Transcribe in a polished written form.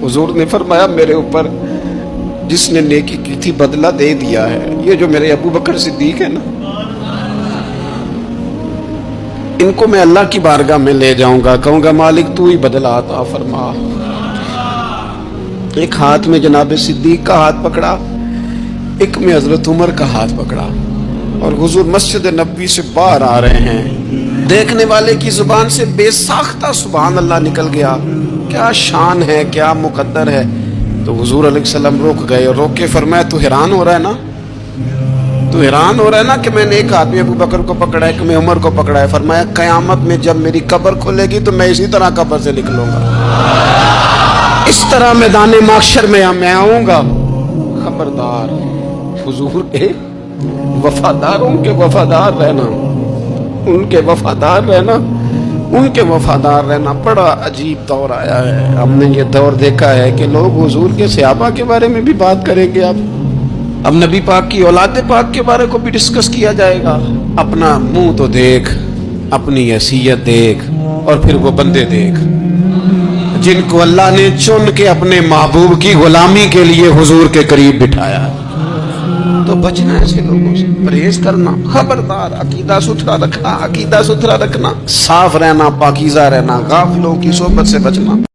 हुजूर ने फरमाया मेरे ऊपर जिसने नेकी की थी बदला दे दिया है। ये जो मेरे अबू बकर सिद्दीक है ना, इनको मैं अल्लाह की बारगाह में ले जाऊंगा, कहूंगा मालिक तू ही बदला अता फरमा। एक हाथ में जनाब सिद्दीक का हाथ पकड़ा, एक में हजरत उमर का हाथ पकड़ा, और हुजूर मस्जिद नबवी से बाहर आ रहे हैं। देखने वाले की जुबान से बेसाख्ता सुभान अल्लाह निकल गया। क्या शान है, क्या मुकद्दर है। तो हुजूर अलैहिस्सलाम रुक गए और रोक के फरमाया तू हैरान हो रहा है ना, तू हैरान हो रहा है ना कि मैंने एक आदमी अबू बकर को पकड़ा है, एक में उमर को पकड़ा है। फरमाया कयामत में जब मेरी कब्र खुलेगी तो मैं इसी तरह कब्र से निकलूंगा, इस तरह मैदान माशर में मैं आऊंगा। खबरदार हुजूर के वफादार, उनके वफादार रहना, उनके वफादार रहना, उनके वफादार रहना। बड़ा अजीब दौर आया है। हमने ये दौर देखा है कि लोग हुजूर के सहाबा के बारे में भी बात करेंगे। अब नबी पाक की औलाद पाक के बारे को भी डिस्कस किया जाएगा। अपना मुंह तो देख, अपनी हैसियत देख, और फिर वो बंदे देख जिनको अल्लाह ने चुन के अपने महबूब की गुलामी के लिए हुजूर के करीब बिठाया। तो बचना है ऐसे लोगों से, परहेज करना। खबरदार अकीदा सुथरा रखना, अकीदा सुथरा रखना, साफ रहना, पाकीज़ा रहना, गाफिलों की सोबत से बचना।